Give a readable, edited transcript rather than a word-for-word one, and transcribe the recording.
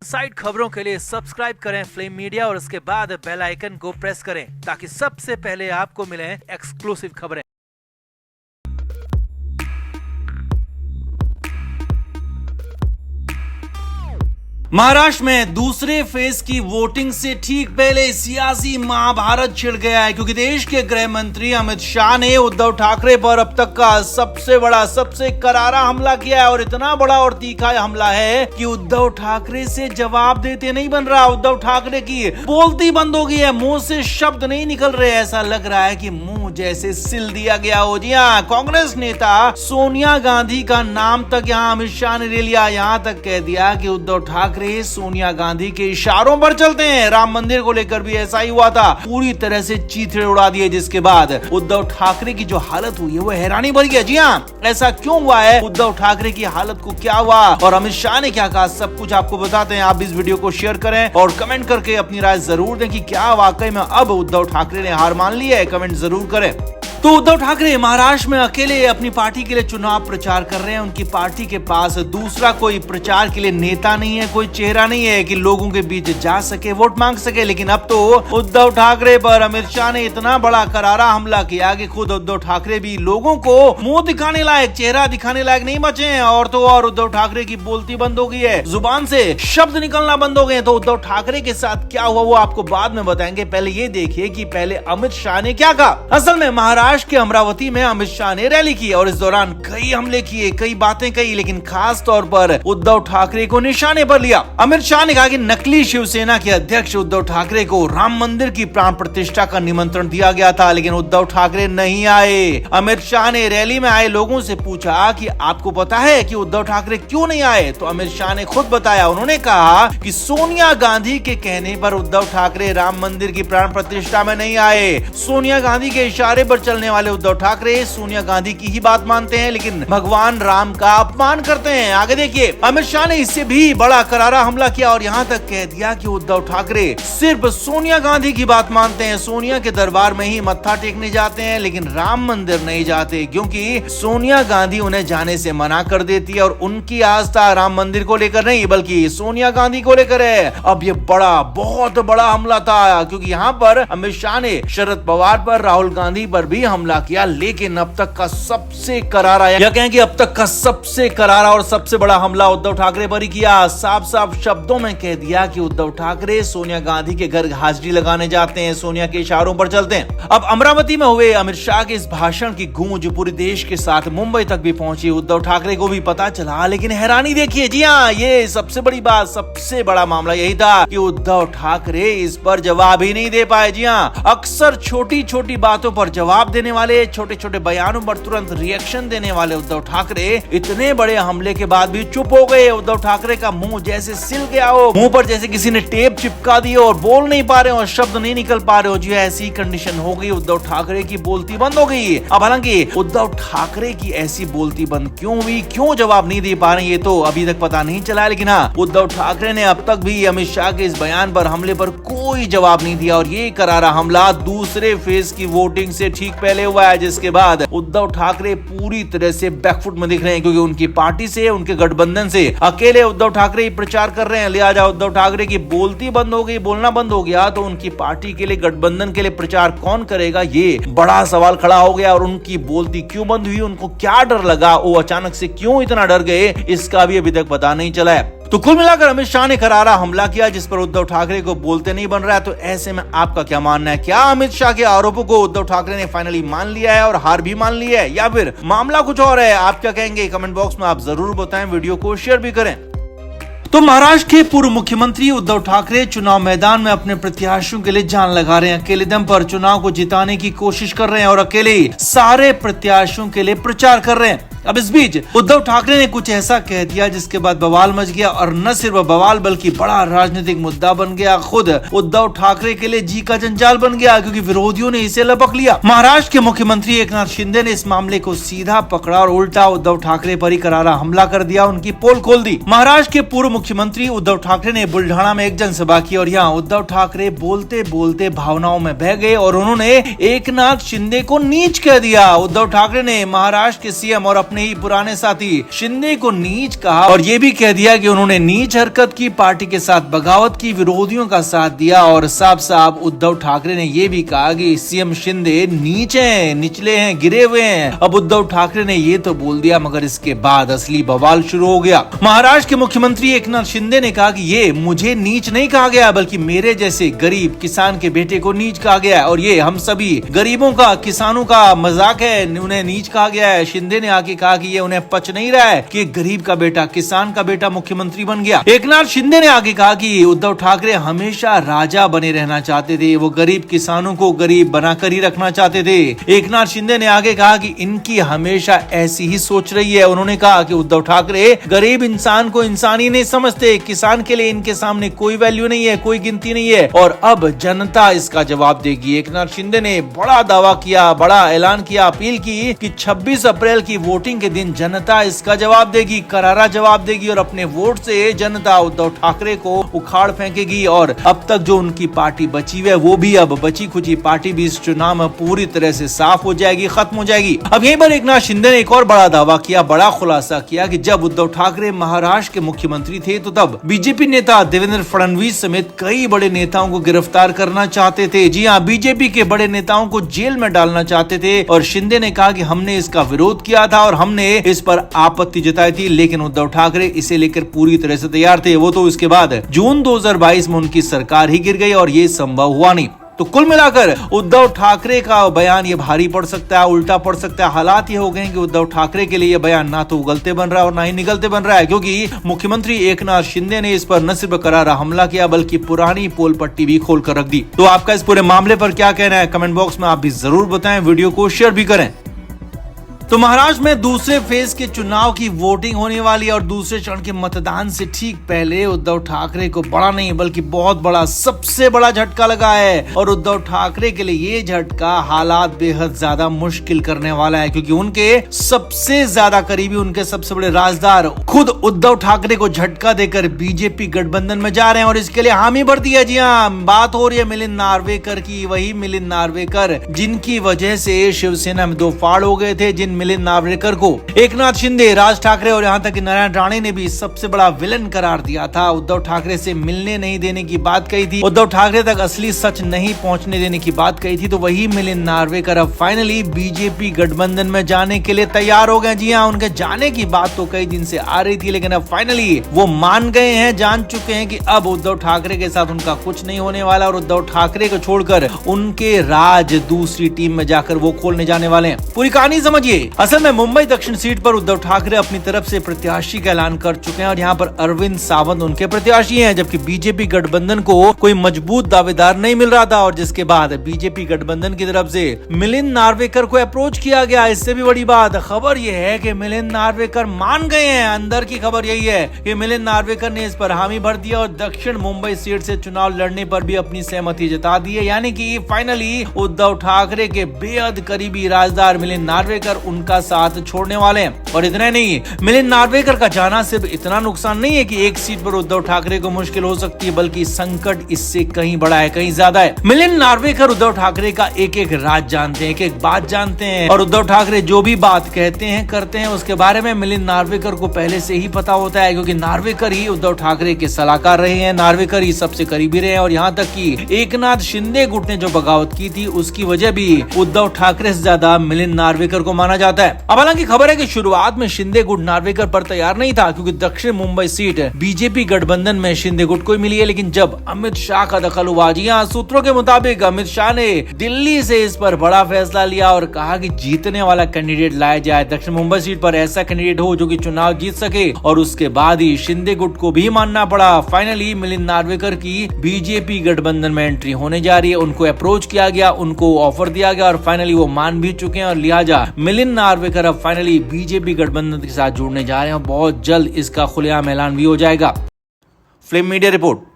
Side खबरों के लिए सब्सक्राइब करें फ्लेम मीडिया और उसके बाद बेल आइकन को प्रेस करें ताकि सबसे पहले आपको मिले एक्सक्लूसिव खबरें। महाराष्ट्र में दूसरे फेज की वोटिंग से ठीक पहले सियासी महाभारत छिड़ गया है, क्योंकि देश के गृह मंत्री अमित शाह ने उद्धव ठाकरे पर अब तक का सबसे बड़ा, सबसे करारा हमला किया है। और इतना बड़ा और तीखा हमला है कि उद्धव ठाकरे से जवाब देते नहीं बन रहा। उद्धव ठाकरे की बोलती बंद हो गई है, मुंह से शब्द नहीं निकल रहे। ऐसा लग रहा है कि मुंह जैसे सिल दिया गया हो। जी हाँ, कांग्रेस नेता सोनिया गांधी का नाम तक यहाँ अमित शाह ने ले लिया। यहाँ तक कह दिया कि उद्धव ठाकरे सोनिया गांधी के इशारों पर चलते हैं। राम मंदिर को लेकर भी ऐसा ही हुआ था, पूरी तरह से चीथड़े उड़ा दिए, जिसके बाद उद्धव ठाकरे की जो हालत हुई है वो हैरानी भरी है। जी हाँ, ऐसा क्यों हुआ है, उद्धव ठाकरे की हालत को क्या हुआ और अमित शाह ने क्या कहा, सब कुछ आपको बताते हैं। आप इस वीडियो को शेयर करें और कमेंट करके अपनी राय जरूर दें कि क्या वाकई में अब उद्धव ठाकरे ने हार मान ली है। कमेंट जरूर करें। तो उद्धव ठाकरे महाराष्ट्र में अकेले अपनी पार्टी के लिए चुनाव प्रचार कर रहे हैं। उनकी पार्टी के पास दूसरा कोई प्रचार के लिए नेता नहीं है, कोई चेहरा नहीं है कि लोगों के बीच जा सके, वोट मांग सके। लेकिन अब तो उद्धव ठाकरे पर अमित शाह ने इतना बड़ा करारा हमला किया कि खुद उद्धव ठाकरे भी लोगों को मुंह दिखाने लायक, चेहरा दिखाने लायक नहीं बचे हैं। और तो और उद्धव ठाकरे की बोलती बंद हो गई है, जुबान से शब्द निकलना बंद हो गए। तो उद्धव ठाकरे के साथ क्या हुआ वो आपको बाद में बताएंगे। पहले ये देखिए कि पहले अमित शाह ने क्या कहा। असल में महाराष्ट्र के अमरावती में अमित शाह ने रैली की और इस दौरान कई हमले किए, कई बातें कही, लेकिन खास तौर पर उद्धव ठाकरे को निशाने पर लिया। अमित शाह ने कहा कि नकली शिवसेना के अध्यक्ष उद्धव ठाकरे को राम मंदिर की प्राण प्रतिष्ठा का निमंत्रण दिया गया था, लेकिन उद्धव ठाकरे नहीं आए। अमित शाह ने रैली में आए लोगों से पूछा कि आपको पता है कि उद्धव ठाकरे क्यों नहीं आए, तो अमित शाह ने खुद बताया। उन्होंने कहा कि सोनिया गांधी के कहने पर उद्धव ठाकरे राम मंदिर की प्राण प्रतिष्ठा में नहीं आए। सोनिया गांधी के इशारे पर चलने वाले उद्धव ठाकरे सोनिया गांधी की ही बात मानते हैं, लेकिन भगवान राम का अपमान करते हैं। आगे देखिए, अमित शाह ने इससे भी बड़ा करारा हमला किया और यहाँ तक कह दिया कि उद्धव ठाकरे सिर्फ सोनिया गांधी की बात मानते हैं, सोनिया के दरबार में ही मत्था टेकने जाते हैं, लेकिन राम मंदिर नहीं जाते, क्योंकि सोनिया गांधी उन्हें जाने से मना कर देती है। और उनकी आस्था राम मंदिर को लेकर नहीं बल्कि सोनिया गांधी को लेकर है। अब ये बड़ा, बहुत बड़ा हमला था, क्योंकि यहाँ पर अमित शाह ने शरद पवार पर, राहुल गांधी पर भी हमला किया, लेकिन अब तक का सबसे करारा, या कहें कि अब तक का सबसे करारा और सबसे बड़ा हमला उद्धव ठाकरे पर ही किया। साफ साफ शब्दों में कह दिया कि उद्धव ठाकरे सोनिया गांधी के घर हाजिरी लगाने जाते हैं, सोनिया के इशारों पर चलते हैं। अब अमरावती में हुए अमित शाह के इस भाषण की गूंज पूरे देश के साथ मुंबई तक भी पहुंची। उद्धव ठाकरे को भी पता चला, लेकिन हैरानी देखिए। जी हाँ, ये सबसे बड़ी बात, सबसे बड़ा मामला यही था कि उद्धव ठाकरे इस पर जवाब ही नहीं दे पाए। जी हाँ, अक्सर छोटी छोटी बातों पर जवाब देने वाले, छोटे छोटे बयानों पर तुरंत रिएक्शन देने वाले उद्धव ठाकरे इतने बड़े हमले के बाद भी चुप हो गए। उद्धव ठाकरे का मुंह जैसे सिल गया हो, मुंह पर जैसे किसी ने टेप चिपका दी और बोल नहीं पा रहे हो और शब्द नहीं निकल पा रहे हो। जी ऐसी कंडीशन हो गई, उद्धव ठाकरे की बोलती बंद हो गई। अब हालांकि उद्धव ठाकरे की ऐसी बोलती बंद क्यों हुई, क्यों जवाब नहीं दे पा रहे, ये तो अभी तक पता नहीं चला। लेकिन हाँ, उद्धव ठाकरे ने अब तक भी अमित शाह के इस बयान पर, हमले पर कोई जवाब नहीं दिया। और ये करारा हमला दूसरे फेज की वोटिंग से ठीक पहले हुआ है, जिसके बाद उद्धव ठाकरे पूरी तरह से बैकफुट में दिख रहे हैं, क्योंकि उनकी पार्टी से, उनके गठबंधन से अकेले उद्धव ठाकरे ही प्रचार कर रहे हैं। लिहाजा उद्धव ठाकरे की बोलती बंद हो गई, बोलना बंद हो गया, तो उनकी पार्टी के लिए, गठबंधन के लिए प्रचार कौन करेगा, ये बड़ा सवाल खड़ा हो गया। और उनकी बोलती क्यों बंद हुई, उनको क्या डर लगा, वो अचानक से क्यों इतना डर गए, इसका भी अभी तक पता नहीं चला है। तो कुल मिलाकर अमित शाह ने करारा हमला किया, जिस पर उद्धव ठाकरे को बोलते नहीं बन रहा है। तो ऐसे में आपका क्या मानना है, क्या अमित शाह के आरोपों को उद्धव ठाकरे ने फाइनली मान लिया है और हार भी मान ली है, या फिर मामला कुछ और है? आप क्या कहेंगे कमेंट बॉक्स में आप जरूर बताएं, वीडियो को शेयर भी करें। तो महाराष्ट्र के पूर्व मुख्यमंत्री उद्धव ठाकरे चुनाव मैदान में अपने प्रत्याशियों के लिए जान लगा रहे हैं। अकेले दम पर चुनाव को जिताने की कोशिश कर रहे हैं और अकेले सारे प्रत्याशियों के लिए प्रचार कर रहे हैं। अब इस बीच उद्धव ठाकरे ने कुछ ऐसा कह दिया जिसके बाद बवाल मच गया, और न सिर्फ बवाल बल्कि बड़ा राजनीतिक मुद्दा बन गया। खुद उद्धव ठाकरे के लिए जी का जंजाल बन गया, क्योंकि विरोधियों ने इसे लपक लिया। महाराष्ट्र के मुख्यमंत्री एकनाथ शिंदे ने इस मामले को सीधा पकड़ा और उल्टा उद्धव ठाकरे पर ही करारा हमला कर दिया, उनकी पोल खोल दी। महाराष्ट्र के पूर्व मुख्यमंत्री उद्धव ठाकरे ने बुल्ढाना में एक जनसभा की और यहाँ उद्धव ठाकरे बोलते बोलते भावनाओं में बह गए और उन्होंने एकनाथ शिंदे को नीच कह दिया। उद्धव ठाकरे ने महाराष्ट्र के सीएम और अपने अपने ही पुराने साथी शिंदे को नीच कहा और ये भी कह दिया कि उन्होंने नीच हरकत की, पार्टी के साथ बगावत की, विरोधियों का साथ दिया। और साफ साफ उद्धव ठाकरे ने ये भी कहा कि सीएम शिंदे नीच हैं, निचले हैं, गिरे हुए हैं। अब उद्धव ठाकरे ने ये तो बोल दिया, मगर इसके बाद असली बवाल शुरू हो गया। महाराष्ट्र के मुख्यमंत्री एकनाथ शिंदे ने कहा कि ये मुझे नीच नहीं कहा गया, बल्कि मेरे जैसे गरीब किसान के बेटे को नीच कहा गया है और ये हम सभी गरीबों का, किसानों का मजाक है, उन्हें नीच कहा गया है। शिंदे ने आके कहा कि ये उन्हें पच नहीं रहा है कि गरीब का बेटा, किसान का बेटा मुख्यमंत्री बन गया। एकनाथ शिंदे ने आगे कहा कि उद्धव ठाकरे हमेशा राजा बने रहना चाहते थे, वो गरीब किसानों को गरीब बनाकर ही रखना चाहते थे। एकनाथ शिंदे ने आगे कहा कि इनकी हमेशा ऐसी ही सोच रही है। उन्होंने कहा कि उद्धव ठाकरे गरीब इंसान को इंसान ही नहीं समझते, किसान के लिए इनके सामने कोई वैल्यू नहीं है, कोई गिनती नहीं है और अब जनता इसका जवाब देगी। एकनाथ शिंदे ने बड़ा दावा किया, बड़ा ऐलान किया, अपील की कि 26 अप्रैल की वोटिंग के दिन जनता इसका जवाब देगी, करारा जवाब देगी और अपने वोट से जनता उद्धव ठाकरे को उखाड़ फेंकेगी और अब तक जो उनकी पार्टी बची हुई है वो भी, अब बची खुची पार्टी भी इस चुनाव में पूरी तरह से साफ हो जाएगी, खत्म हो जाएगी। अब यहीं पर एकनाथ शिंदे ने एक और बड़ा दावा किया, बड़ा खुलासा किया कि जब उद्धव ठाकरे महाराष्ट्र के मुख्यमंत्री थे तो तब बीजेपी नेता देवेंद्र फडणवीस समेत कई बड़े नेताओं को गिरफ्तार करना चाहते थे। जी हाँ, बीजेपी के बड़े नेताओं को जेल में डालना चाहते थे और शिंदे ने कहा कि हमने इसका विरोध किया था और हमने इस पर आपत्ति जताई थी, लेकिन उद्धव ठाकरे इसे लेकर पूरी तरह से तैयार थे। वो तो इसके बाद जून 2022 में उनकी सरकार ही गिर गई और ये संभव हुआ नहीं। तो कुल मिलाकर उद्धव ठाकरे का बयान ये भारी पड़ सकता है, उल्टा पड़ सकता है। हालात ये हो गए कि उद्धव ठाकरे के लिए ये बयान ना तो उगलते बन रहा है और ना ही निगलते बन रहा है, क्योंकि मुख्यमंत्री एकनाथ शिंदे ने इस पर न सिर्फ करारा हमला किया बल्कि पुरानी पोल पट्टी भी खोल कर रख दी। तो आपका इस पूरे मामले पर क्या कहना है, कमेंट बॉक्स में आप भी जरूर बताएं, वीडियो को शेयर भी करें। तो महाराष्ट्र में दूसरे फेज के चुनाव की वोटिंग होने वाली है और दूसरे चरण के मतदान से ठीक पहले उद्धव ठाकरे को बड़ा नहीं बल्कि बहुत बड़ा, सबसे बड़ा झटका लगा है और उद्धव ठाकरे के लिए ये झटका हालात बेहद ज्यादा मुश्किल करने वाला है, क्योंकि उनके सबसे ज्यादा करीबी, उनके सबसे बड़े राजदार खुद उद्धव ठाकरे को झटका देकर बीजेपी गठबंधन में जा रहे हैं और इसके लिए हामी भर दी है। जी हाँ, बात हो रही है मिलिंद नार्वेकर की, वही मिलिंद नार्वेकर जिनकी वजह से शिवसेना में दो फाड़ हो गए थे, जिन मिलिंद नार्वेकर को एकनाथ शिंदे, राज ठाकरे और यहाँ तक कि नारायण राणे ने भी सबसे बड़ा विलन करार दिया था। उद्धव ठाकरे से मिलने नहीं देने की बात कही थी, उद्धव ठाकरे तक असली सच नहीं पहुंचने देने की बात कही थी। तो वही मिलिंद नार्वेकर अब फाइनली बीजेपी गठबंधन में जाने के लिए तैयार हो गए। जी हाँ, उनके जाने की बात तो कई दिन से आ रही थी, लेकिन अब फाइनली वो मान गए हैं, जान चुके हैं कि अब उद्धव ठाकरे के साथ उनका कुछ नहीं होने वाला और उद्धव ठाकरे को छोड़कर उनके राज दूसरी टीम में जाकर वो खोलने जाने वाले हैं। पूरी कहानी समझिए। असल में मुंबई दक्षिण सीट पर उद्धव ठाकरे अपनी तरफ से प्रत्याशी का ऐलान कर चुके हैं और यहाँ पर अरविंद सावंत उनके प्रत्याशी हैं, जबकि बीजेपी गठबंधन को कोई मजबूत दावेदार नहीं मिल रहा था और जिसके बाद बीजेपी गठबंधन की तरफ से मिलिंद नार्वेकर को अप्रोच किया गया। इससे भी बड़ी बात खबर यह है कि मिलिंद नार्वेकर मान गए हैं। अंदर की खबर यही है कि मिलिंद नार्वेकर ने इस पर हामी भर दिया और दक्षिण मुंबई सीट से चुनाव लड़ने पर भी अपनी सहमति जता दी है, यानी कि फाइनली उद्धव ठाकरे के बेहद करीबी राजदार मिलिंद नार्वेकर उनका साथ छोड़ने वाले हैं। और इतना नहीं, मिलिंद नार्वेकर का जाना सिर्फ इतना नुकसान नहीं है कि एक सीट पर उद्धव ठाकरे को मुश्किल हो सकती है, बल्कि संकट इससे कहीं बड़ा है, कहीं ज्यादा है। मिलिंद नार्वेकर उद्धव ठाकरे का एक एक राज जानते हैं, एक एक बात जानते हैं और उद्धव ठाकरे जो भी बात कहते हैं, करते हैं, उसके बारे में मिलिंद नार्वेकर को पहले से ही पता होता है, क्योंकि नार्वेकर ही उद्धव ठाकरे के सलाहकार रहे हैं, नार्वेकर ही सबसे करीबी रहे हैं और यहाँ तक कि एकनाथ शिंदे गुट ने जो बगावत की थी उसकी वजह भी उद्धव ठाकरे से ज्यादा मिलिंद नार्वेकर को माना जाता है। अब हालांकि खबर है कि शुरुआत में शिंदे गुट नार्वेकर पर तैयार नहीं था, क्योंकि दक्षिण मुंबई सीट बीजेपी गठबंधन में शिंदे गुट को मिली है, लेकिन जब अमित शाह का दखल हुआ, जी हाँ, सूत्रों के मुताबिक अमित शाह ने दिल्ली से इस पर बड़ा फैसला लिया और कहा कि जीतने वाला कैंडिडेट लाया जाए, दक्षिण मुंबई सीट पर ऐसा कैंडिडेट हो जो कि चुनाव जीत सके और उसके बाद ही शिंदे गुट को भी मानना पड़ा। फाइनली मिलिंद नार्वेकर की बीजेपी गठबंधन में एंट्री होने जा रही है, उनको अप्रोच किया गया, उनको ऑफर दिया गया और फाइनली वो मान भी चुके हैं और लिहाजा मिलिंद नार्वेकर अब फाइनली बीजेपी गठबंधन के साथ जुड़ने जा रहे हैं और बहुत जल्द इसका खुलेआम ऐलान भी हो जाएगा। Flame media report.